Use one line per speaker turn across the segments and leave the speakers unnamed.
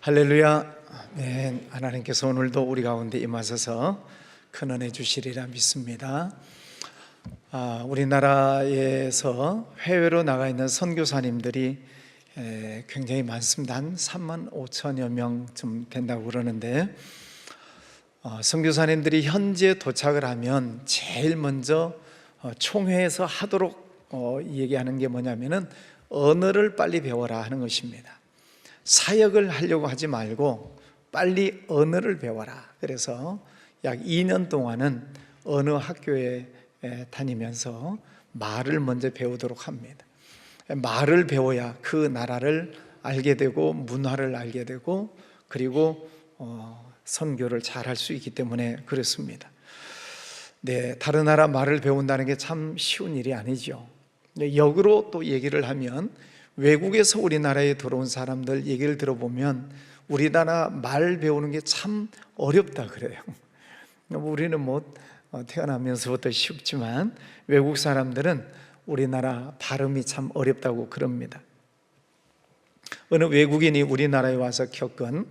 할렐루야. 네, 하나님께서 오늘도 우리 가운데 임하셔서 큰 은혜 주시리라 믿습니다. 우리나라에서 해외로 나가 있는 선교사님들이 굉장히 많습니다. 한 3만 5천여 명쯤 된다고 그러는데, 선교사님들이 현지에 도착을 하면 제일 먼저 총회에서 하도록 얘기하는 게 뭐냐면은 언어를 빨리 배워라 하는 것입니다. 사역을 하려고 하지 말고 빨리 언어를 배워라. 그래서 약 2년 동안은 언어 학교에 다니면서 말을 먼저 배우도록 합니다. 말을 배워야 그 나라를 알게 되고 문화를 알게 되고 그리고 선교를 잘 할 수 있기 때문에 그렇습니다. 네, 다른 나라 말을 배운다는 게 참 쉬운 일이 아니죠. 역으로 또 얘기를 하면 외국에서 우리나라에 들어온 사람들 얘기를 들어보면 우리나라 말 배우는 게 참 어렵다 그래요. 우리는 태어나면서부터 쉽지만 외국 사람들은 우리나라 발음이 참 어렵다고 그럽니다. 어느 외국인이 우리나라에 와서 겪은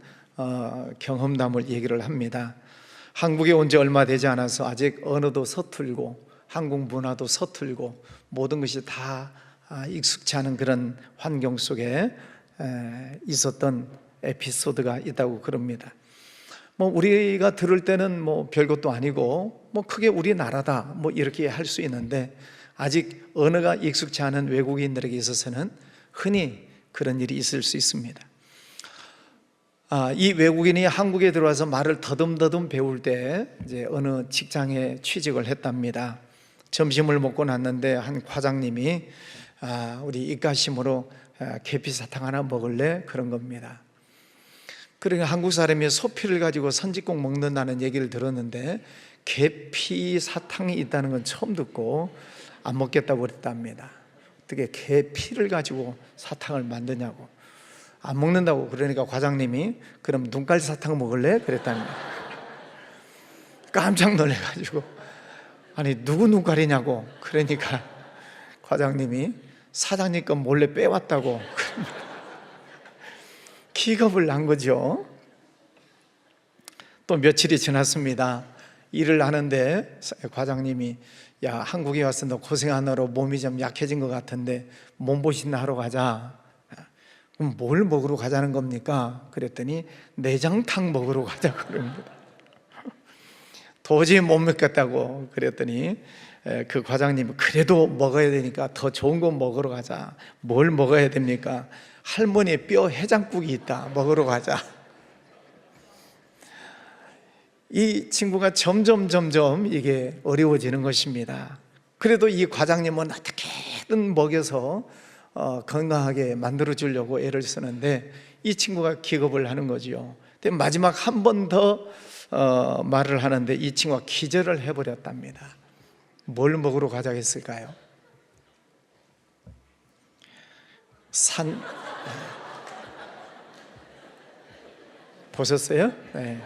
경험담을 얘기를 합니다. 한국에 온 지 얼마 되지 않아서 아직 언어도 서툴고 한국 문화도 서툴고 모든 것이 다 익숙치 않은 그런 환경 속에 있었던 에피소드가 있다고 그럽니다. 우리가 들을 때는 별것도 아니고 크게 우리나라다 이렇게 할 수 있는데 아직 언어가 익숙치 않은 외국인들에게 있어서는 흔히 그런 일이 있을 수 있습니다. 이 외국인이 한국에 들어와서 말을 더듬더듬 배울 때 이제 어느 직장에 취직을 했답니다. 점심을 먹고 났는데 한 과장님이 우리 입가심으로 계피 사탕 하나 먹을래? 그런 겁니다. 그러니까 한국 사람이 소피를 가지고 선짓국 먹는다는 얘기를 들었는데 계피 사탕이 있다는 건 처음 듣고 안 먹겠다고 그랬답니다. 어떻게 계피를 가지고 사탕을 만드냐고. 안 먹는다고 그러니까 과장님이 그럼 눈깔 사탕 먹을래? 그랬답니다. 깜짝 놀래가지고 아니 누구 눈깔이냐고. 그러니까 과장님이 사장님 건 몰래 빼왔다고 기겁을 난 거죠. 또 며칠이 지났습니다. 일을 하는데 과장님이 야, 한국에 와서 너 고생하느라 몸이 좀 약해진 것 같은데 몸보신나 하러 가자. 그럼 뭘 먹으러 가자는 겁니까? 그랬더니 내장탕 먹으러 가자고 그럽니다. 도저히 못 먹겠다고 그랬더니 그 과장님이 그래도 먹어야 되니까 더 좋은 거 먹으러 가자. 뭘 먹어야 됩니까? 할머니의 뼈 해장국이 있다. 먹으러 가자. 이 친구가 점점 이게 어려워지는 것입니다. 그래도 이 과장님은 어떻게든 먹여서 건강하게 만들어 주려고 애를 쓰는데 이 친구가 기겁을 하는 거지요. 근데 마지막 한 번 더 말을 하는데 이 친구가 기절을 해버렸답니다. 뭘 먹으러 가자고 했을까요? 보셨어요? 네.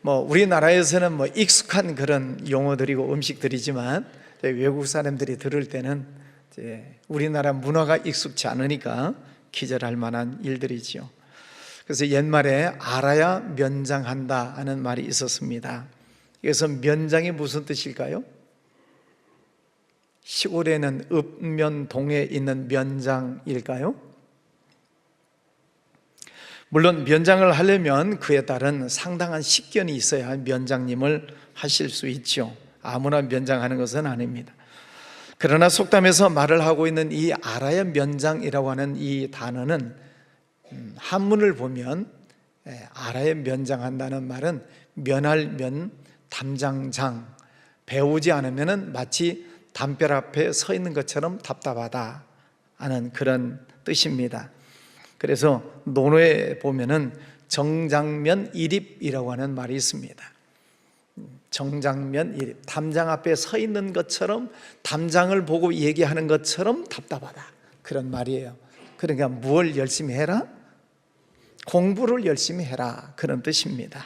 우리나라에서는 익숙한 그런 용어들이고 음식들이지만 외국 사람들이 들을 때는 이제 우리나라 문화가 익숙치 않으니까 기절할 만한 일들이지요. 그래서 옛말에 알아야 면장한다 하는 말이 있었습니다. 그래서 면장이 무슨 뜻일까요? 시골에는 읍면동에 있는 면장일까요? 물론 면장을 하려면 그에 따른 상당한 식견이 있어야 면장님을 하실 수 있죠. 아무나 면장하는 것은 아닙니다. 그러나 속담에서 말을 하고 있는 이 알아야 면장이라고 하는 이 단어는 한문을 보면 알아야 면장한다는 말은 면할 면, 담장장, 배우지 않으면 마치 담벼 앞에 서 있는 것처럼 답답하다 하는 그런 뜻입니다. 그래서 논어에 보면은 정장면 일입이라고 하는 말이 있습니다. 정장면 일입, 담장 앞에 서 있는 것처럼 담장을 보고 얘기하는 것처럼 답답하다 그런 말이에요. 그러니까 무엇을 열심히 해라? 공부를 열심히 해라 그런 뜻입니다.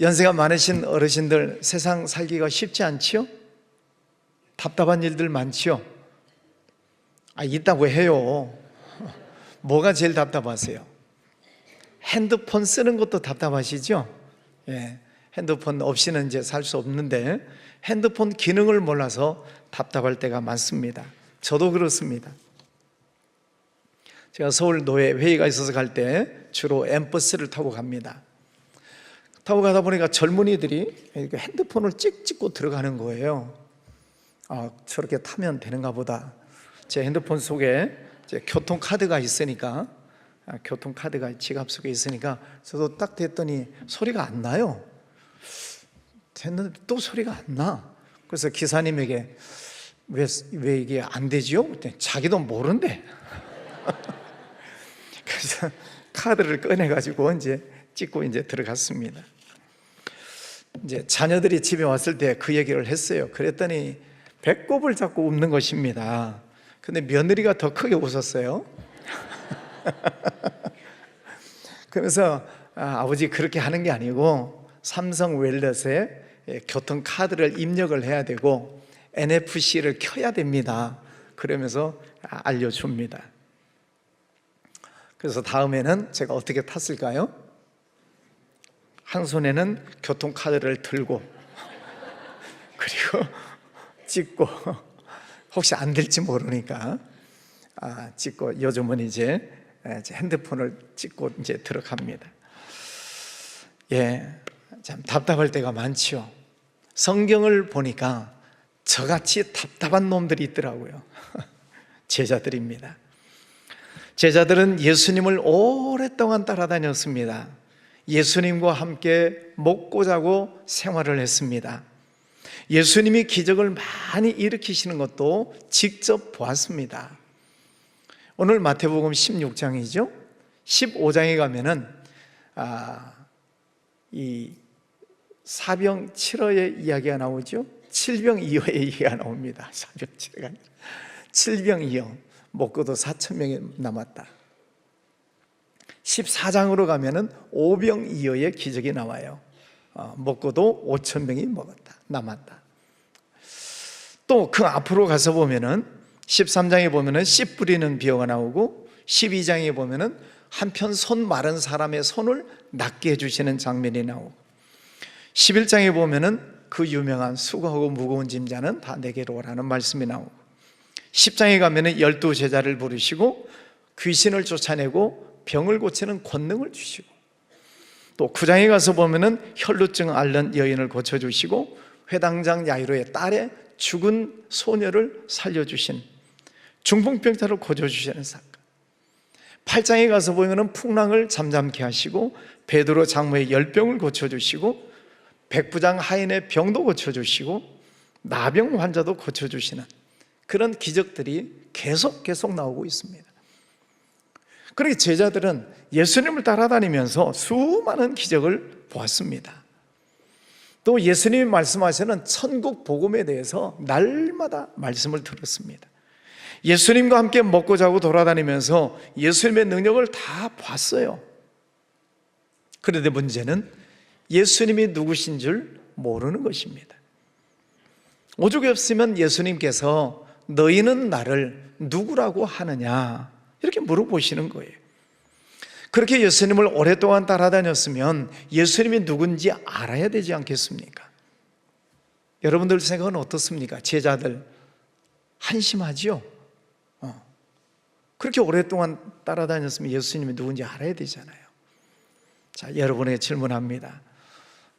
연세가 많으신 어르신들 세상 살기가 쉽지 않지요? 답답한 일들 많지요? 있다고 해요. 뭐가 제일 답답하세요? 핸드폰 쓰는 것도 답답하시죠? 예, 핸드폰 없이는 이제 살 수 없는데 핸드폰 기능을 몰라서 답답할 때가 많습니다. 저도 그렇습니다. 제가 서울 노회 회의가 있어서 갈 때 주로 엠버스를 타고 갑니다. 타고 가다 보니까 젊은이들이 핸드폰을 찍고 들어가는 거예요. 아, 저렇게 타면 되는가 보다. 제 핸드폰 속에 제 교통카드가 있으니까, 교통카드가 지갑 속에 있으니까 저도 딱 됐더니 소리가 안 나요. 됐는데 또 소리가 안 나. 그래서 기사님에게 왜 이게 안 되지요? 그랬더니 자기도 모른대. 그래서 카드를 꺼내가지고 이제 찍고 이제 들어갔습니다. 이제 자녀들이 집에 왔을 때 그 얘기를 했어요. 그랬더니 배꼽을 잡고 웃는 것입니다. 근데 며느리가 더 크게 웃었어요. 그래서 아버지 그렇게 하는 게 아니고 삼성 웰렛에 교통카드를 입력을 해야 되고 NFC를 켜야 됩니다. 그러면서 알려줍니다. 그래서 다음에는 제가 어떻게 탔을까요? 한 손에는 교통카드를 들고 그리고 찍고 혹시 안 될지 모르니까 찍고 요즘은 이제 핸드폰을 찍고 이제 들어갑니다. 예, 참 답답할 때가 많지요. 성경을 보니까 저같이 답답한 놈들이 있더라고요. 제자들입니다. 제자들은 예수님을 오랫동안 따라다녔습니다. 예수님과 함께 먹고 자고 생활을 했습니다. 예수님이 기적을 많이 일으키시는 것도 직접 보았습니다. 오늘 마태복음 16장이죠. 15장에 가면은 이 사병 7허의 이야기가 나오죠. 7병2허의 이야기가 나옵니다. 사병 7허가 아니라 7병2허, 먹고도 4,000명이 남았다. 14장으로 가면은 5병2허의 기적이 나와요. 먹고도 5,000명이 남았다. 또 그 앞으로 가서 보면은 13장에 보면은 씨 뿌리는 비유가 나오고 12장에 보면은 한편 손 마른 사람의 손을 낫게 해주시는 장면이 나오고 11장에 보면은 그 유명한 수고하고 무거운 짐자는 다 내게로 오라는 말씀이 나오고 10장에 가면은 12제자를 부르시고 귀신을 쫓아내고 병을 고치는 권능을 주시고 또 9장에 가서 보면은 혈루증 앓는 여인을 고쳐주시고 회당장 야이로의 딸의 죽은 소녀를 살려주신 중풍병자를 고쳐주시는 사건 8장에 가서 보면은 풍랑을 잠잠케 하시고 베드로 장모의 열병을 고쳐주시고 백부장 하인의 병도 고쳐주시고 나병 환자도 고쳐주시는 그런 기적들이 계속 나오고 있습니다. 그렇게 제자들은 예수님을 따라다니면서 수많은 기적을 보았습니다. 또 예수님이 말씀하시는 천국 복음에 대해서 날마다 말씀을 들었습니다. 예수님과 함께 먹고 자고 돌아다니면서 예수님의 능력을 다 봤어요. 그런데 문제는 예수님이 누구신 줄 모르는 것입니다. 오죽 없으면 예수님께서 너희는 나를 누구라고 하느냐 이렇게 물어보시는 거예요. 그렇게 예수님을 오랫동안 따라다녔으면 예수님이 누군지 알아야 되지 않겠습니까? 여러분들 생각은 어떻습니까? 제자들 한심하지요? 그렇게 오랫동안 따라다녔으면 예수님이 누군지 알아야 되잖아요. 자, 여러분에게 질문합니다.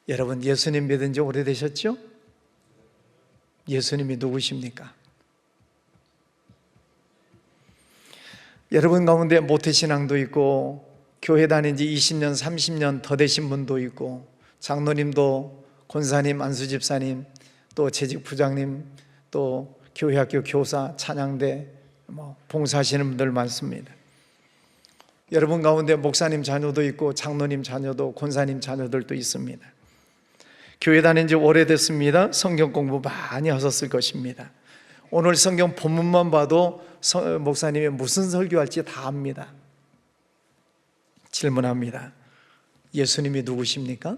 여러분 예수님 믿은 지 오래되셨죠? 예수님이 누구십니까? 여러분 가운데 모태신앙도 있고 교회 다닌 지 20년, 30년 더 되신 분도 있고 장로님도 권사님, 안수집사님, 또 재직 부장님, 또 교회학교 교사, 찬양대, 봉사하시는 분들 많습니다. 여러분 가운데 목사님 자녀도 있고 장로님 자녀도 권사님 자녀들도 있습니다. 교회 다닌 지 오래됐습니다. 성경 공부 많이 하셨을 것입니다. 오늘 성경 본문만 봐도 목사님이 무슨 설교할지 다 압니다. 질문합니다. 예수님이 누구십니까?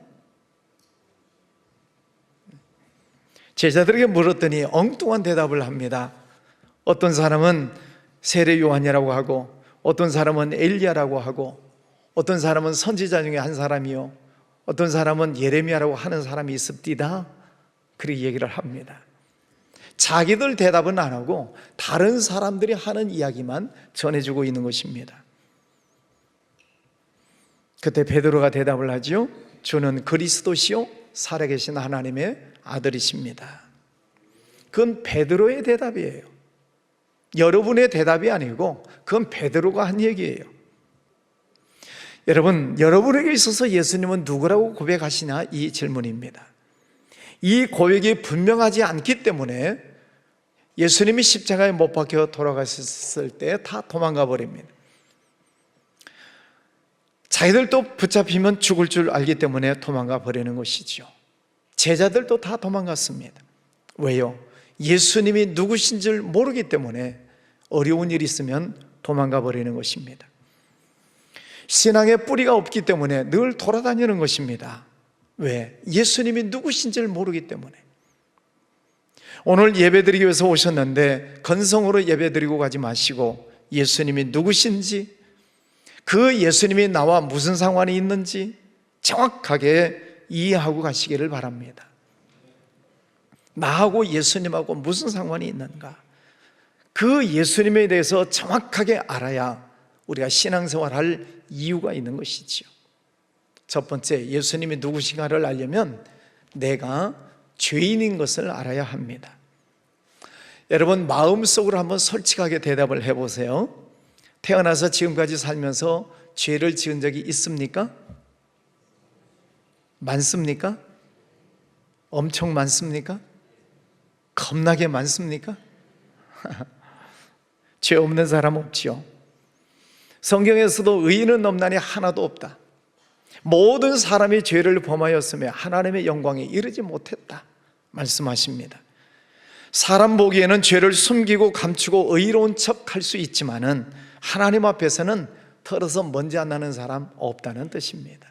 제자들에게 물었더니 엉뚱한 대답을 합니다. 어떤 사람은 세례 요한이라고 하고 어떤 사람은 엘리야라고 하고, 어떤 사람은 선지자 중에 한 사람이요, 어떤 사람은 예레미야라고 하는 사람이 있습니다. 그렇게 얘기를 합니다. 자기들 대답은 안 하고 다른 사람들이 하는 이야기만 전해주고 있는 것입니다. 그때 베드로가 대답을 하지요. 주는 그리스도시요 살아계신 하나님의 아들이십니다. 그건 베드로의 대답이에요. 여러분의 대답이 아니고 그건 베드로가 한 얘기예요. 여러분, 여러분에게 있어서 예수님은 누구라고 고백하시냐? 이 질문입니다. 이 고백이 분명하지 않기 때문에 예수님이 십자가에 못 박혀 돌아가셨을 때 다 도망가 버립니다. 자기들도 붙잡히면 죽을 줄 알기 때문에 도망가 버리는 것이죠. 제자들도 다 도망갔습니다. 왜요? 예수님이 누구신 줄 모르기 때문에 어려운 일이 있으면 도망가 버리는 것입니다. 신앙의 뿌리가 없기 때문에 늘 돌아다니는 것입니다. 왜? 예수님이 누구신 줄 모르기 때문에. 오늘 예배드리기 위해서 오셨는데 건성으로 예배드리고 가지 마시고 예수님이 누구신지, 그 예수님이 나와 무슨 상관이 있는지 정확하게 이해하고 가시기를 바랍니다. 나하고 예수님하고 무슨 상관이 있는가, 그 예수님에 대해서 정확하게 알아야 우리가 신앙생활할 이유가 있는 것이지요. 첫 번째, 예수님이 누구신가를 알려면 내가 죄인인 것을 알아야 합니다. 여러분, 마음속으로 한번 솔직하게 대답을 해보세요. 태어나서 지금까지 살면서 죄를 지은 적이 있습니까? 많습니까? 엄청 많습니까? 겁나게 많습니까? 죄 없는 사람 없지요. 성경에서도 의인은 없나니 하나도 없다. 모든 사람이 죄를 범하였으며 하나님의 영광에 이르지 못했다 말씀하십니다. 사람 보기에는 죄를 숨기고 감추고 의로운 척 할 수 있지만은 하나님 앞에서는 털어서 먼지 안 나는 사람 없다는 뜻입니다.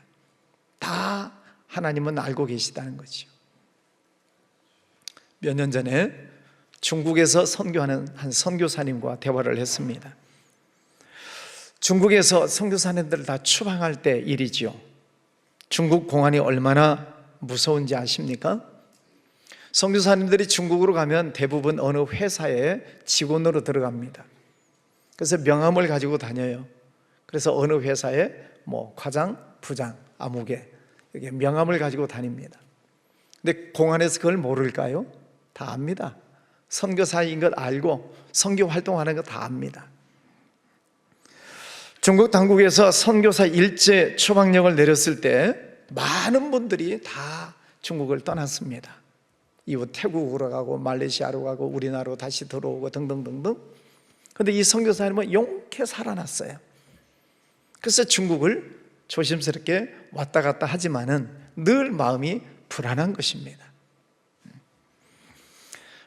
다 하나님은 알고 계시다는 거죠. 몇 년 전에 중국에서 선교하는 한 선교사님과 대화를 했습니다. 중국에서 선교사님들을 다 추방할 때 일이지요. 중국 공안이 얼마나 무서운지 아십니까? 선교사님들이 중국으로 가면 대부분 어느 회사에 직원으로 들어갑니다. 그래서 명함을 가지고 다녀요. 그래서 어느 회사에 과장, 부장, 아무개 이렇게 명함을 가지고 다닙니다. 근데 공안에서 그걸 모를까요? 다 압니다. 선교사인 걸 알고 선교 활동하는 거 다 압니다. 중국 당국에서 선교사 일제 추방령을 내렸을 때 많은 분들이 다 중국을 떠났습니다. 이후 태국으로 가고 말레이시아로 가고 우리나라로 다시 들어오고 등등등등. 그런데 이 선교사님은 용케 살아났어요. 그래서 중국을 조심스럽게 왔다 갔다 하지만은 늘 마음이 불안한 것입니다.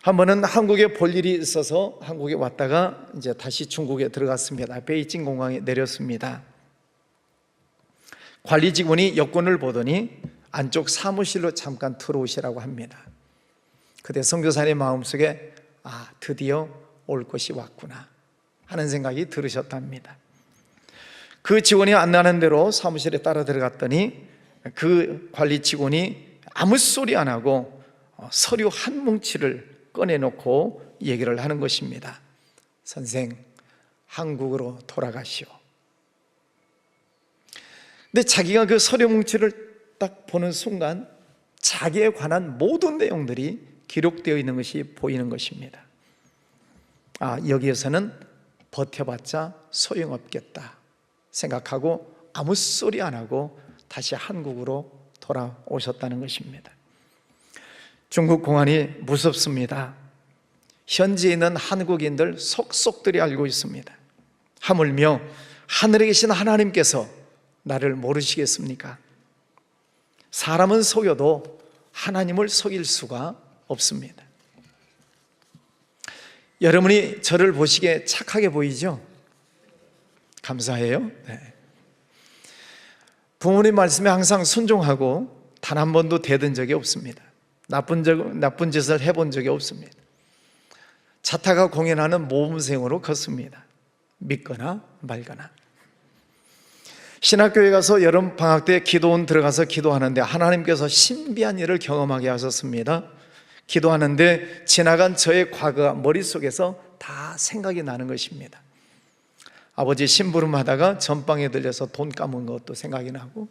한 번은 한국에 볼 일이 있어서 한국에 왔다가 이제 다시 중국에 들어갔습니다. 베이징 공항에 내렸습니다. 관리 직원이 여권을 보더니 안쪽 사무실로 잠깐 들어오시라고 합니다. 그때 선교사님 마음속에 드디어 올 것이 왔구나 하는 생각이 들으셨답니다. 그 직원이 안내하는 대로 사무실에 따라 들어갔더니 그 관리 직원이 아무 소리 안 하고 서류 한 뭉치를 꺼내놓고 얘기를 하는 것입니다. 선생, 한국으로 돌아가시오. 근데 자기가 그 서류 뭉치를 딱 보는 순간 자기에 관한 모든 내용들이 기록되어 있는 것이 보이는 것입니다. 여기에서는 버텨봤자 소용없겠다 생각하고 아무 소리 안 하고 다시 한국으로 돌아오셨다는 것입니다. 중국 공안이 무섭습니다. 현지에 있는 한국인들 속속들이 알고 있습니다. 하물며 하늘에 계신 하나님께서 나를 모르시겠습니까? 사람은 속여도 하나님을 속일 수가 없습니다. 여러분이 저를 보시기에 착하게 보이죠? 감사해요. 네. 부모님 말씀에 항상 순종하고 단 한 번도 대든 적이 없습니다. 나쁜 짓을 해본 적이 없습니다. 차 타가 공연하는 모범생으로 컸습니다. 믿거나 말거나. 신학교에 가서 여름 방학 때 기도원 들어가서 기도하는데 하나님께서 신비한 일을 경험하게 하셨습니다. 기도하는데 지나간 저의 과거가 머릿속에서 다 생각이 나는 것입니다. 아버지 심부름하다가 전방에 들려서 돈 까먹은 것도 생각이 나고,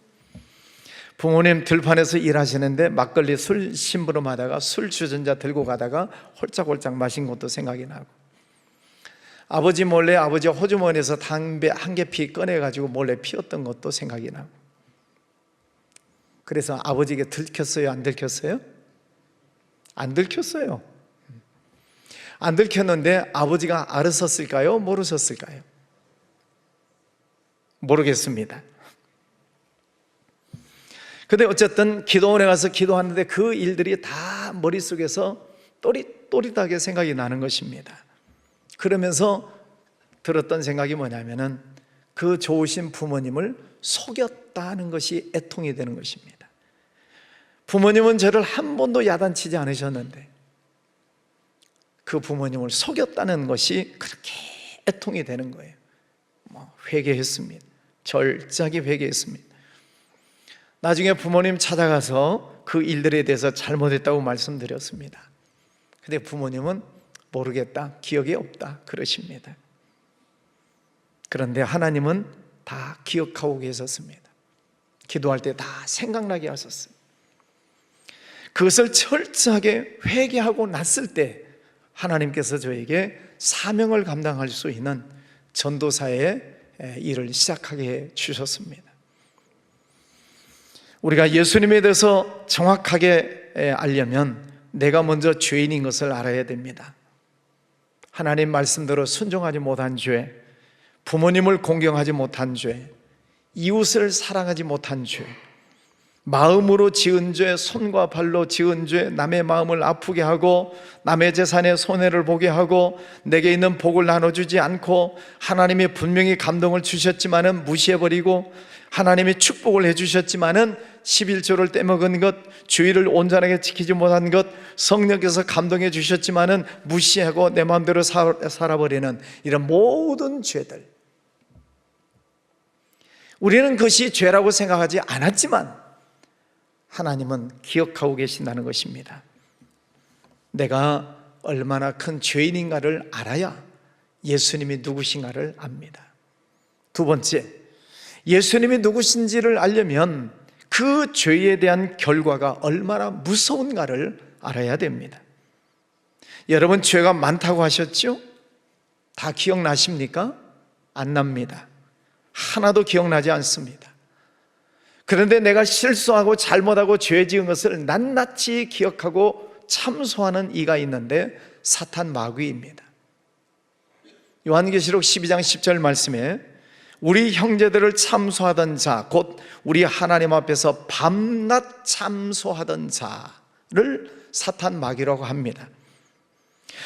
부모님 들판에서 일하시는데 막걸리 술 심부름하다가 술 주전자 들고 가다가 홀짝홀짝 마신 것도 생각이 나고, 아버지 몰래 아버지 호주머니에서 담배 한 개 피 꺼내가지고 몰래 피웠던 것도 생각이 나고. 그래서 아버지에게 들켰어요? 안 들켰어요? 안 들켰어요. 안 들켰는데 아버지가 알으셨을까요? 모르셨을까요? 모르겠습니다. 근데 어쨌든 기도원에 가서 기도하는데 그 일들이 다 머릿속에서 또릿또릿하게 생각이 나는 것입니다. 그러면서 들었던 생각이 뭐냐면은 그 좋으신 부모님을 속였다는 것이 애통이 되는 것입니다. 부모님은 저를 한 번도 야단치지 않으셨는데 그 부모님을 속였다는 것이 그렇게 애통이 되는 거예요. 회개했습니다. 절짝이 회개했습니다. 나중에 부모님 찾아가서 그 일들에 대해서 잘못했다고 말씀드렸습니다. 근데 부모님은 모르겠다, 기억이 없다 그러십니다. 그런데 하나님은 다 기억하고 계셨습니다. 기도할 때 다 생각나게 하셨어요. 그것을 철저하게 회개하고 났을 때 하나님께서 저에게 사명을 감당할 수 있는 전도사의 일을 시작하게 해 주셨습니다. 우리가 예수님에 대해서 정확하게 알려면 내가 먼저 죄인인 것을 알아야 됩니다. 하나님 말씀대로 순종하지 못한 죄, 부모님을 공경하지 못한 죄, 이웃을 사랑하지 못한 죄, 마음으로 지은 죄, 손과 발로 지은 죄, 남의 마음을 아프게 하고 남의 재산에 손해를 보게 하고 내게 있는 복을 나눠주지 않고 하나님이 분명히 감동을 주셨지만은 무시해버리고 하나님이 축복을 해주셨지만은 11조를 떼먹은 것, 주의를 온전하게 지키지 못한 것, 성령께서 감동해 주셨지만은 무시하고 내 마음대로 살아버리는 이런 모든 죄들, 우리는 그것이 죄라고 생각하지 않았지만 하나님은 기억하고 계신다는 것입니다. 내가 얼마나 큰 죄인인가를 알아야 예수님이 누구신가를 압니다. 두 번째, 예수님이 누구신지를 알려면 그 죄에 대한 결과가 얼마나 무서운가를 알아야 됩니다. 여러분, 죄가 많다고 하셨죠? 다 기억나십니까? 안 납니다. 하나도 기억나지 않습니다. 그런데 내가 실수하고 잘못하고 죄 지은 것을 낱낱이 기억하고 참소하는 이가 있는데 사탄 마귀입니다. 요한계시록 12장 10절 말씀에 우리 형제들을 참소하던 자, 곧 우리 하나님 앞에서 밤낮 참소하던 자를 사탄 마귀라고 합니다.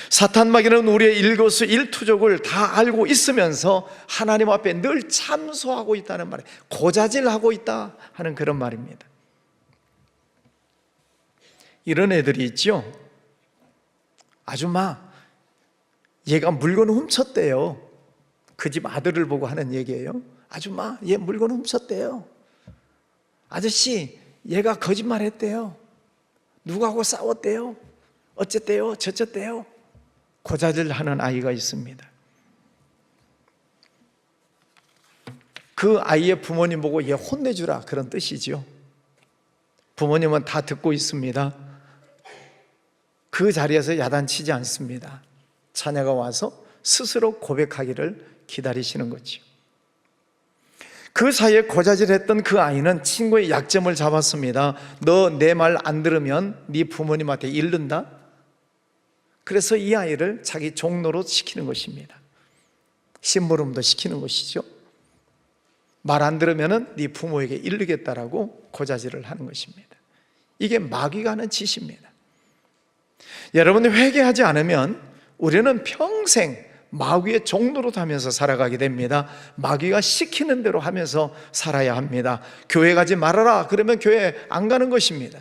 사탄 마귀는 우리의 일거수일투족을 다 알고 있으면서 하나님 앞에 늘 참소하고 있다는 말이에요. 고자질하고 있다 하는 그런 말입니다. 이런 애들이 있죠. 아줌마, 얘가 물건 훔쳤대요. 그 집 아들을 보고 하는 얘기예요. 아줌마, 얘 물건 훔쳤대요. 아저씨, 얘가 거짓말했대요. 누구하고 싸웠대요. 어쨌대요, 저쨌대요. 고자질하는 아이가 있습니다. 그 아이의 부모님 보고 얘 혼내주라 그런 뜻이죠. 부모님은 다 듣고 있습니다. 그 자리에서 야단치지 않습니다. 자녀가 와서 스스로 고백하기를 기다리시는 거죠. 그 사이에 고자질했던 그 아이는 친구의 약점을 잡았습니다. 너 내 말 안 들으면 네 부모님한테 잃는다. 그래서 이 아이를 자기 종로로 시키는 것입니다. 심부름도 시키는 것이죠. 말 안 들으면 네 부모에게 잃르겠다라고 고자질을 하는 것입니다. 이게 마귀가 하는 짓입니다. 여러분이 회개하지 않으면 우리는 평생 마귀의 종로로 하면서 살아가게 됩니다. 마귀가 시키는 대로 하면서 살아야 합니다. 교회 가지 말아라 그러면 교회 안 가는 것입니다.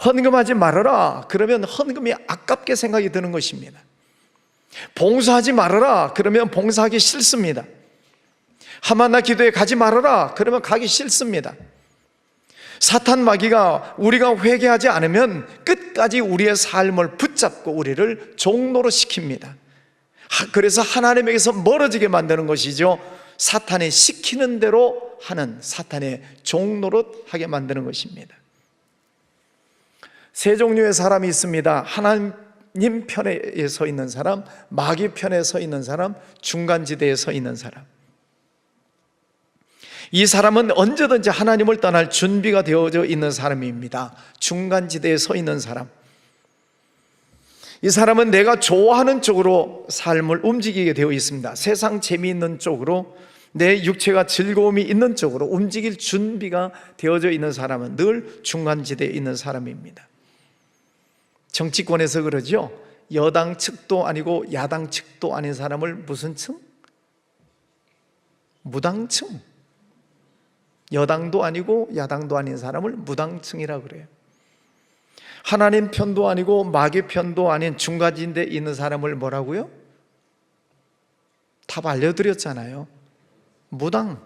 헌금하지 말아라 그러면 헌금이 아깝게 생각이 드는 것입니다. 봉사하지 말아라 그러면 봉사하기 싫습니다. 하마나 기도에 가지 말아라 그러면 가기 싫습니다. 사탄 마귀가 우리가 회개하지 않으면 끝까지 우리의 삶을 붙잡고 우리를 종로로 시킵니다. 그래서 하나님에게서 멀어지게 만드는 것이죠. 사탄이 시키는 대로 하는, 사탄의 종로로 하게 만드는 것입니다. 세 종류의 사람이 있습니다. 하나님 편에 서 있는 사람, 마귀 편에 서 있는 사람, 중간지대에 서 있는 사람. 이 사람은 언제든지 하나님을 떠날 준비가 되어져 있는 사람입니다. 중간지대에 서 있는 사람. 이 사람은 내가 좋아하는 쪽으로 삶을 움직이게 되어 있습니다. 세상 재미있는 쪽으로, 내 육체가 즐거움이 있는 쪽으로 움직일 준비가 되어져 있는 사람은 늘 중간지대에 있는 사람입니다. 정치권에서 그러죠. 여당 측도 아니고 야당 측도 아닌 사람을 무슨 층? 무당층. 여당도 아니고 야당도 아닌 사람을 무당층이라고 그래요. 하나님 편도 아니고 마귀 편도 아닌 중간지대에 있는 사람을 뭐라고요? 답 알려드렸잖아요. 무당.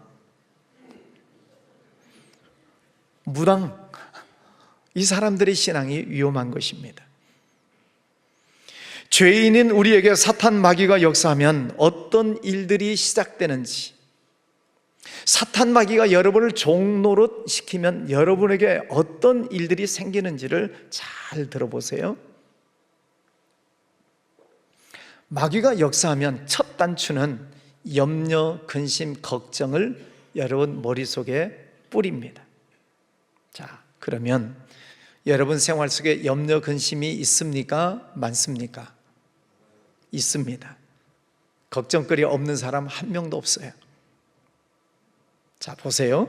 이 사람들의 신앙이 위험한 것입니다. 죄인인 우리에게 사탄 마귀가 역사하면 어떤 일들이 시작되는지, 사탄 마귀가 여러분을 종노릇 시키면 여러분에게 어떤 일들이 생기는지를 잘 들어보세요. 마귀가 역사하면 첫 단추는 염려, 근심, 걱정을 여러분 머릿속에 뿌립니다. 자, 그러면 여러분 생활 속에 염려, 근심이 있습니까? 많습니까? 있습니다. 걱정거리 없는 사람 한 명도 없어요. 자, 보세요.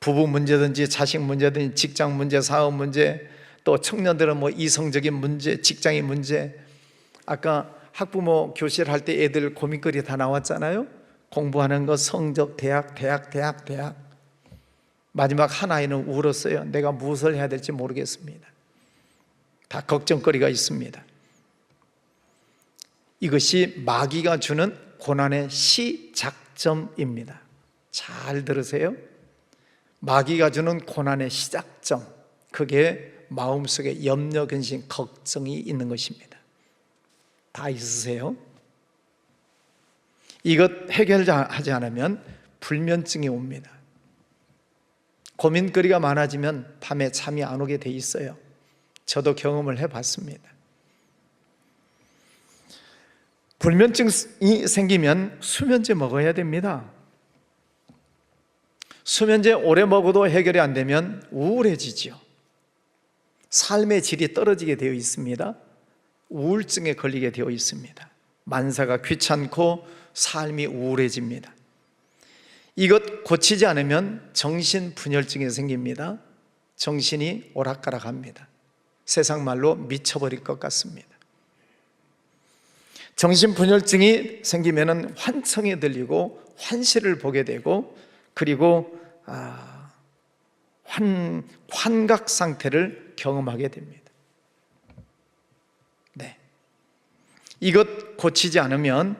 부부 문제든지 자식 문제든지 직장 문제, 사업 문제, 또 청년들은 뭐 이성적인 문제, 직장의 문제. 아까 학부모 교실 할 때 애들 고민거리 다 나왔잖아요. 공부하는 거, 성적, 대학. 마지막 한 아이는 울었어요. 내가 무엇을 해야 될지 모르겠습니다. 다 걱정거리가 있습니다. 이것이 마귀가 주는 고난의 시작점입니다. 잘 들으세요. 마귀가 주는 고난의 시작점, 그게 마음속에 염려, 근심, 걱정이 있는 것입니다. 다 있으세요? 이것 해결하지 않으면 불면증이 옵니다. 고민거리가 많아지면 밤에 잠이 안 오게 돼 있어요. 저도 경험을 해봤습니다. 불면증이 생기면 수면제 먹어야 됩니다. 수면제 오래 먹어도 해결이 안 되면 우울해지죠. 삶의 질이 떨어지게 되어 있습니다. 우울증에 걸리게 되어 있습니다. 만사가 귀찮고 삶이 우울해집니다. 이것 고치지 않으면 정신분열증이 생깁니다. 정신이 오락가락합니다. 세상 말로 미쳐버릴 것 같습니다. 정신분열증이 생기면 환청에 들리고 환시를 보게 되고, 그리고 환각 상태를 경험하게 됩니다. 네. 이것 고치지 않으면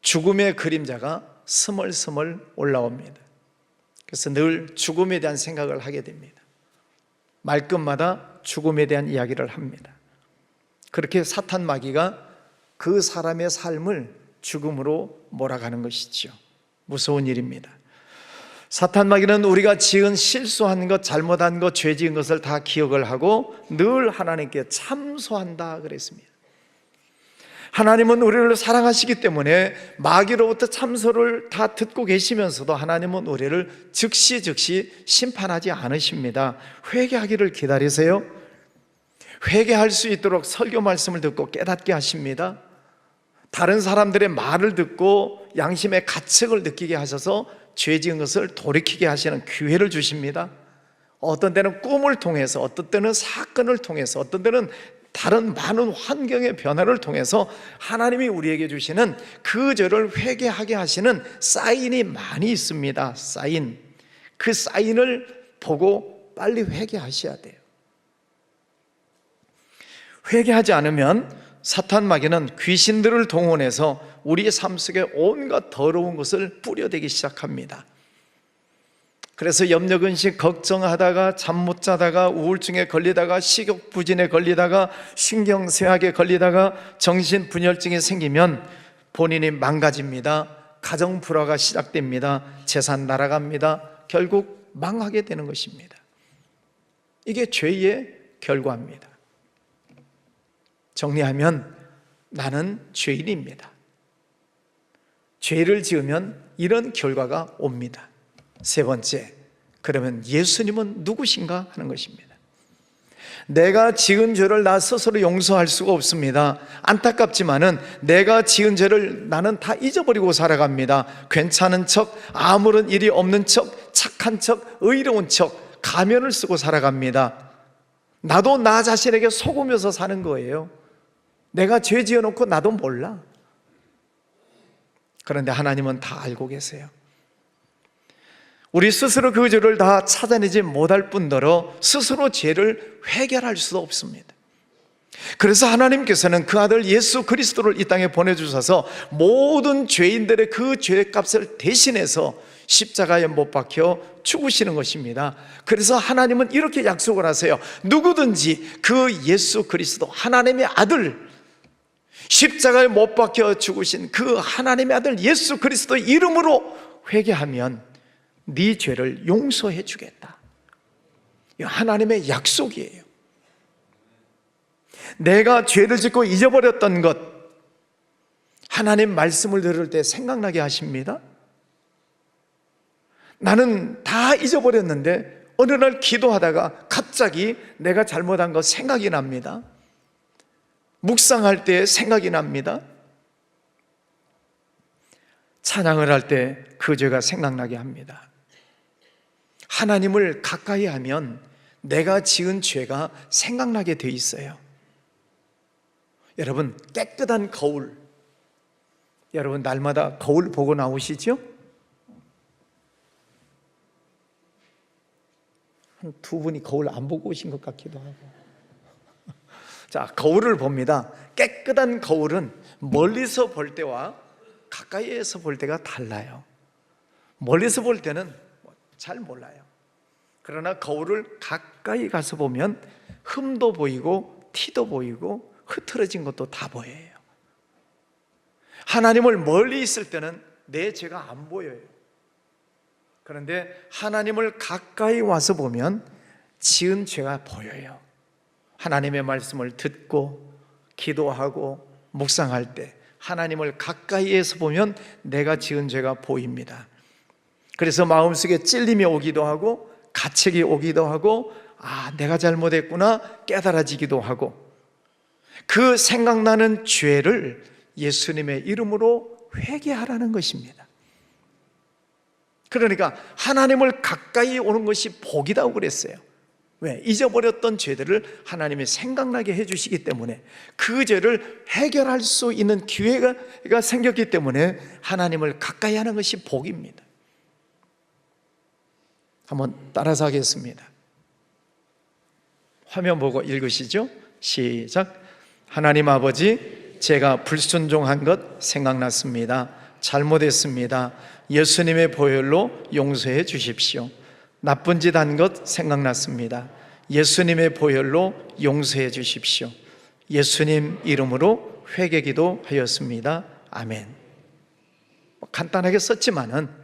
죽음의 그림자가 스멀스멀 올라옵니다. 그래서 늘 죽음에 대한 생각을 하게 됩니다. 말끝마다 죽음에 대한 이야기를 합니다. 그렇게 사탄 마귀가 그 사람의 삶을 죽음으로 몰아가는 것이죠. 무서운 일입니다. 사탄 마귀는 우리가 지은 실수한 것, 잘못한 것, 죄 지은 것을 다 기억을 하고 늘 하나님께 참소한다 그랬습니다. 하나님은 우리를 사랑하시기 때문에 마귀로부터 참소를 다 듣고 계시면서도 하나님은 우리를 즉시 심판하지 않으십니다. 회개하기를 기다리세요. 회개할 수 있도록 설교 말씀을 듣고 깨닫게 하십니다. 다른 사람들의 말을 듣고 양심의 가책을 느끼게 하셔서 죄 지은 것을 돌이키게 하시는 기회를 주십니다. 어떤 때는 꿈을 통해서, 어떤 때는 사건을 통해서, 어떤 때는 다른 많은 환경의 변화를 통해서 하나님이 우리에게 주시는 그 죄를 회개하게 하시는 사인이 많이 있습니다. 사인. 그 사인을 보고 빨리 회개하셔야 돼요. 회개하지 않으면 사탄 마귀는 귀신들을 동원해서 우리의 삶 속에 온갖 더러운 것을 뿌려대기 시작합니다. 그래서 염려근심 걱정하다가 잠 못 자다가 우울증에 걸리다가 식욕부진에 걸리다가 신경쇠약에 걸리다가 정신분열증이 생기면 본인이 망가집니다. 가정 불화가 시작됩니다. 재산 날아갑니다. 결국 망하게 되는 것입니다. 이게 죄의 결과입니다. 정리하면 나는 죄인입니다. 죄를 지으면 이런 결과가 옵니다. 세 번째, 그러면 예수님은 누구신가 하는 것입니다. 내가 지은 죄를 나 스스로 용서할 수가 없습니다. 안타깝지만은 내가 지은 죄를 나는 다 잊어버리고 살아갑니다. 괜찮은 척, 아무런 일이 없는 척, 착한 척, 의로운 척 가면을 쓰고 살아갑니다. 나도 나 자신에게 속으면서 사는 거예요. 내가 죄 지어놓고 나도 몰라. 그런데 하나님은 다 알고 계세요. 우리 스스로 그 죄를 다 찾아내지 못할 뿐더러 스스로 죄를 해결할 수도 없습니다. 그래서 하나님께서는 그 아들 예수 그리스도를 이 땅에 보내주셔서 모든 죄인들의 그 죄값을 대신해서 십자가에 못 박혀 죽으시는 것입니다. 그래서 하나님은 이렇게 약속을 하세요. 누구든지 그 예수 그리스도 하나님의 아들, 십자가에 못 박혀 죽으신 그 하나님의 아들 예수 그리스도 이름으로 회개하면 네 죄를 용서해 주겠다. 이 하나님의 약속이에요. 내가 죄를 짓고 잊어버렸던 것, 하나님 말씀을 들을 때 생각나게 하십니다. 나는 다 잊어버렸는데 어느 날 기도하다가 갑자기 내가 잘못한 거 생각이 납니다. 묵상할 때 생각이 납니다. 찬양을 할 때 그 죄가 생각나게 합니다. 하나님을 가까이 하면 내가 지은 죄가 생각나게 돼 있어요. 여러분, 깨끗한 거울, 여러분 날마다 거울 보고 나오시죠? 한 두 분이 거울 안 보고 오신 것 같기도 하고. 자, 거울을 봅니다. 깨끗한 거울은 멀리서 볼 때와 가까이에서 볼 때가 달라요. 멀리서 볼 때는 잘 몰라요. 그러나 거울을 가까이 가서 보면 흠도 보이고 티도 보이고 흐트러진 것도 다 보여요. 하나님을 멀리 있을 때는 내 죄가 안 보여요. 그런데 하나님을 가까이 와서 보면 지은 죄가 보여요. 하나님의 말씀을 듣고 기도하고 묵상할 때 하나님을 가까이에서 보면 내가 지은 죄가 보입니다. 그래서 마음속에 찔림이 오기도 하고 가책이 오기도 하고 내가 잘못했구나 깨달아지기도 하고, 그 생각나는 죄를 예수님의 이름으로 회개하라는 것입니다. 그러니까 하나님을 가까이 오는 것이 복이라고 그랬어요. 왜? 잊어버렸던 죄들을 하나님이 생각나게 해주시기 때문에, 그 죄를 해결할 수 있는 기회가 생겼기 때문에 하나님을 가까이 하는 것이 복입니다. 한번 따라서 하겠습니다. 화면 보고 읽으시죠. 시작. 하나님 아버지, 제가 불순종한 것 생각났습니다. 잘못했습니다. 예수님의 보혈로 용서해 주십시오. 나쁜 짓 한 것 생각났습니다. 예수님의 보혈로 용서해 주십시오. 예수님 이름으로 회개기도 하였습니다. 아멘. 간단하게 썼지만은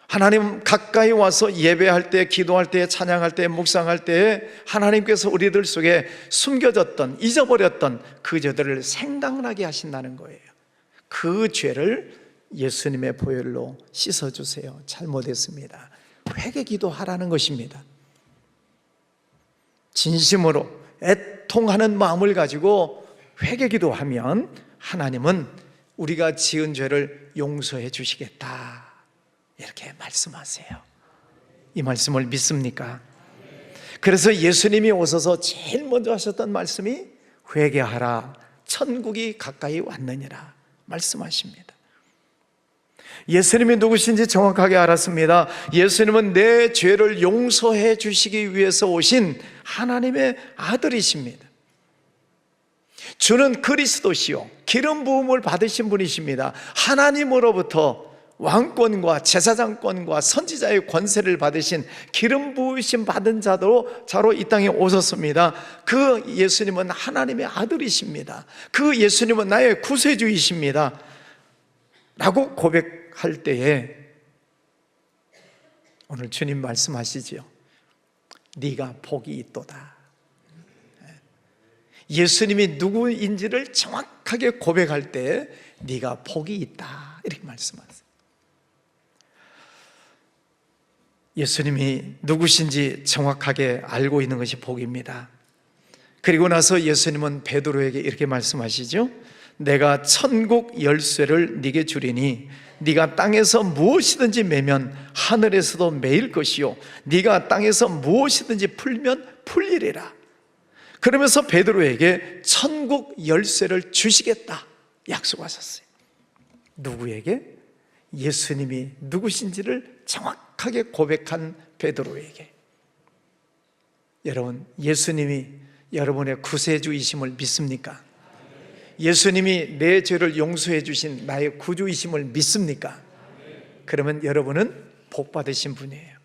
하나님 가까이 와서 예배할 때, 기도할 때, 찬양할 때, 묵상할 때 하나님께서 우리들 속에 숨겨졌던, 잊어버렸던 그 죄들을 생각나게 하신다는 거예요. 그 죄를 예수님의 보혈로 씻어주세요. 잘못했습니다. 회개기도 하라는 것입니다. 진심으로 애통하는 마음을 가지고 회개기도 하면 하나님은 우리가 지은 죄를 용서해 주시겠다, 이렇게 말씀하세요. 이 말씀을 믿습니까? 그래서 예수님이 오셔서 제일 먼저 하셨던 말씀이 회개하라, 천국이 가까이 왔느니라 말씀하십니다. 예수님이 누구신지 정확하게 알았습니다. 예수님은 내 죄를 용서해 주시기 위해서 오신 하나님의 아들이십니다. 주는 그리스도시요 기름 부음을 받으신 분이십니다. 하나님으로부터 왕권과 제사장권과 선지자의 권세를 받으신 기름 부으심 받은 자로 이 땅에 오셨습니다. 그 예수님은 하나님의 아들이십니다. 그 예수님은 나의 구세주이십니다 라고 고백할 때에 오늘 주님 말씀하시죠. 네가 복이 있도다. 예수님이 누구인지를 정확하게 고백할 때 네가 복이 있다 이렇게 말씀하세요. 예수님이 누구신지 정확하게 알고 있는 것이 복입니다. 그리고 나서 예수님은 베드로에게 이렇게 말씀하시죠. 내가 천국 열쇠를 네게 주리니 네가 땅에서 무엇이든지 매면 하늘에서도 매일 것이요 네가 땅에서 무엇이든지 풀면 풀리리라. 그러면서 베드로에게 천국 열쇠를 주시겠다 약속하셨어요. 누구에게? 예수님이 누구신지를 정확하게 고백한 베드로에게. 여러분, 예수님이 여러분의 구세주이심을 믿습니까? 예수님이 내 죄를 용서해 주신 나의 구주이심을 믿습니까? 그러면 여러분은 복 받으신 분이에요.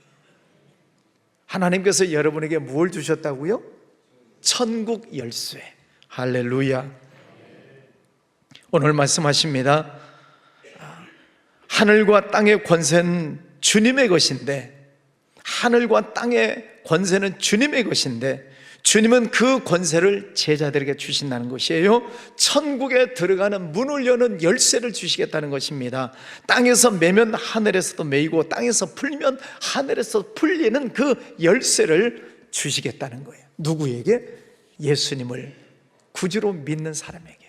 하나님께서 여러분에게 뭘 주셨다고요? 천국 열쇠. 할렐루야. 오늘 말씀하십니다. 하늘과 땅의 권세는 주님의 것인데, 하늘과 땅의 권세는 주님의 것인데 주님은 그 권세를 제자들에게 주신다는 것이에요. 천국에 들어가는 문을 여는 열쇠를 주시겠다는 것입니다. 땅에서 매면 하늘에서도 매이고 땅에서 풀면 하늘에서 풀리는 그 열쇠를 주시겠다는 거예요. 누구에게? 예수님을 구주로 믿는 사람에게.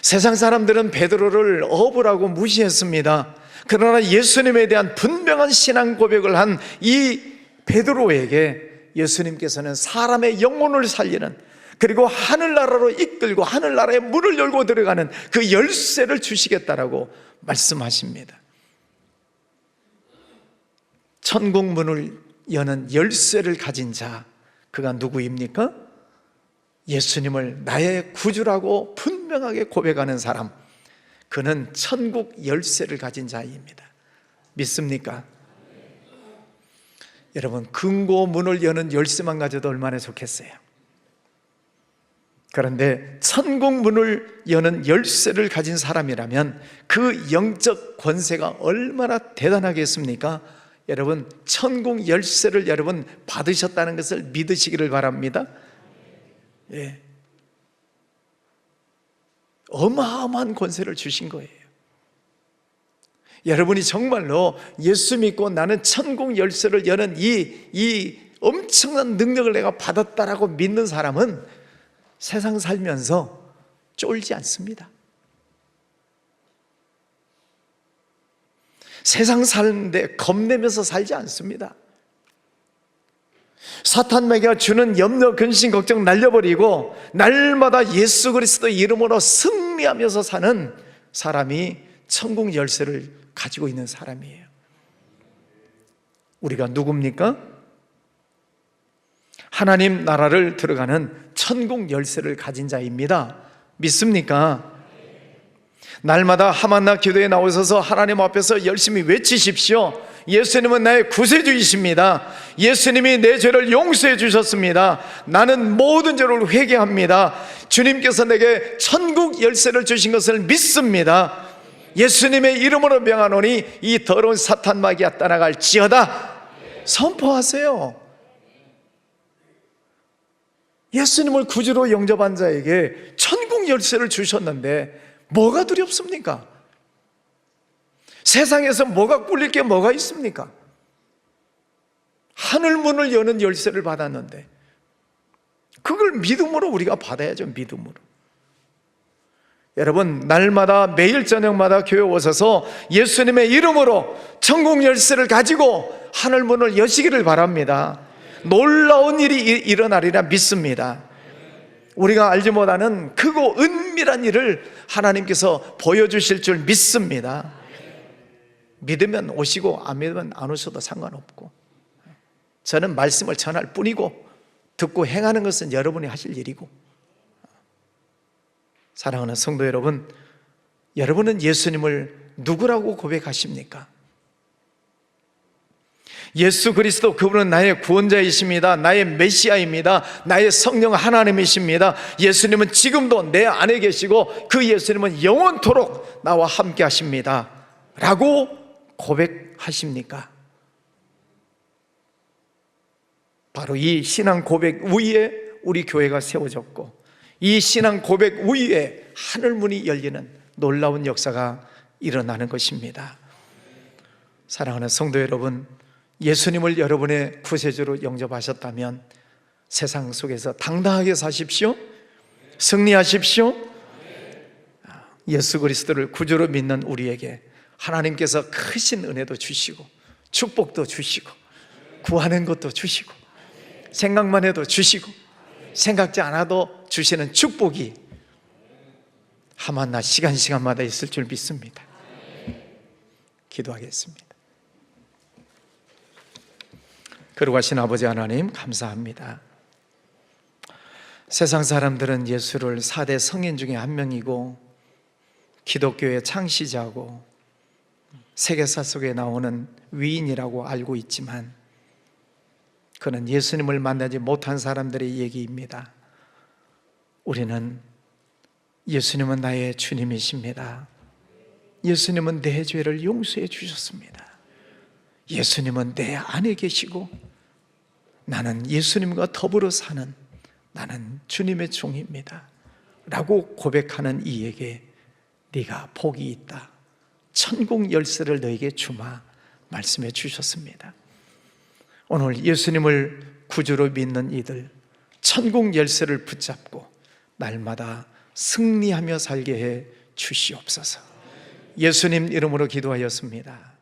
세상 사람들은 베드로를 어부라고 무시했습니다. 그러나 예수님에 대한 분명한 신앙 고백을 한 이 베드로에게 예수님께서는 사람의 영혼을 살리는, 그리고 하늘나라로 이끌고 하늘나라의 문을 열고 들어가는 그 열쇠를 주시겠다라고 말씀하십니다. 천국 문을 여는 열쇠를 가진 자, 그가 누구입니까? 예수님을 나의 구주라고 분명하게 고백하는 사람, 그는 천국 열쇠를 가진 자입니다. 믿습니까? 여러분, 금고 문을 여는 열쇠만 가져도 얼마나 좋겠어요. 그런데 천국 문을 여는 열쇠를 가진 사람이라면 그 영적 권세가 얼마나 대단하겠습니까? 여러분, 천국 열쇠를 여러분 받으셨다는 것을 믿으시기를 바랍니다. 예. 어마어마한 권세를 주신 거예요. 여러분이 정말로 예수 믿고 나는 천국 열쇠를 여는 이 엄청난 능력을 내가 받았다라고 믿는 사람은 세상 살면서 쫄지 않습니다. 세상 사는데 겁내면서 살지 않습니다. 사탄에게 주는 염려, 근심, 걱정 날려버리고 날마다 예수 그리스도 이름으로 승리하면서 사는 사람이 천국 열쇠를 가지고 있는 사람이에요. 우리가 누굽니까? 하나님 나라를 들어가는 천국 열쇠를 가진 자입니다. 믿습니까? 날마다 하만나 기도에 나오셔서 하나님 앞에서 열심히 외치십시오. 예수님은 나의 구세주이십니다. 예수님이 내 죄를 용서해 주셨습니다. 나는 모든 죄를 회개합니다. 주님께서 내게 천국 열쇠를 주신 것을 믿습니다. 예수님의 이름으로 명하노니 이 더러운 사탄 마귀야 떠나갈지어다. 선포하세요. 예수님을 구주로 영접한 자에게 천국 열쇠를 주셨는데 뭐가 두렵습니까? 세상에서 뭐가 꿀릴 게 뭐가 있습니까? 하늘문을 여는 열쇠를 받았는데 그걸 믿음으로 우리가 받아야죠. 믿음으로. 여러분, 날마다 매일 저녁마다 교회 오셔서 예수님의 이름으로 천국 열쇠를 가지고 하늘문을 여시기를 바랍니다. 놀라운 일이 일어나리라 믿습니다. 우리가 알지 못하는 크고 은밀한 일을 하나님께서 보여주실 줄 믿습니다. 믿으면 오시고 안 믿으면 안 오셔도 상관없고, 저는 말씀을 전할 뿐이고 듣고 행하는 것은 여러분이 하실 일이고, 사랑하는 성도 여러분, 여러분은 예수님을 누구라고 고백하십니까? 예수 그리스도, 그분은 나의 구원자이십니다. 나의 메시아입니다. 나의 성령 하나님이십니다. 예수님은 지금도 내 안에 계시고 그 예수님은 영원토록 나와 함께 하십니다 라고 고백하십니까? 바로 이 신앙 고백 위에 우리 교회가 세워졌고, 이 신앙 고백 위에 하늘문이 열리는 놀라운 역사가 일어나는 것입니다. 사랑하는 성도 여러분, 예수님을 여러분의 구세주로 영접하셨다면 세상 속에서 당당하게 사십시오. 승리하십시오. 예수 그리스도를 구주로 믿는 우리에게 하나님께서 크신 은혜도 주시고 축복도 주시고 구하는 것도 주시고 생각만 해도 주시고 생각지 않아도 주시는 축복이 하마나 시간마다 있을 줄 믿습니다. 기도하겠습니다. 거룩하신 아버지 하나님, 감사합니다. 세상 사람들은 예수를 4대 성인 중에 한 명이고 기독교의 창시자고 세계사 속에 나오는 위인이라고 알고 있지만, 그는 예수님을 만나지 못한 사람들의 얘기입니다. 우리는 예수님은 나의 주님이십니다. 예수님은 내 죄를 용서해 주셨습니다. 예수님은 내 안에 계시고 나는 예수님과 더불어 사는, 나는 주님의 종입니다 라고 고백하는 이에게 네가 복이 있다, 천국 열쇠를 너에게 주마 말씀해 주셨습니다. 오늘 예수님을 구주로 믿는 이들, 천국 열쇠를 붙잡고 날마다 승리하며 살게 해 주시옵소서. 예수님 이름으로 기도하였습니다.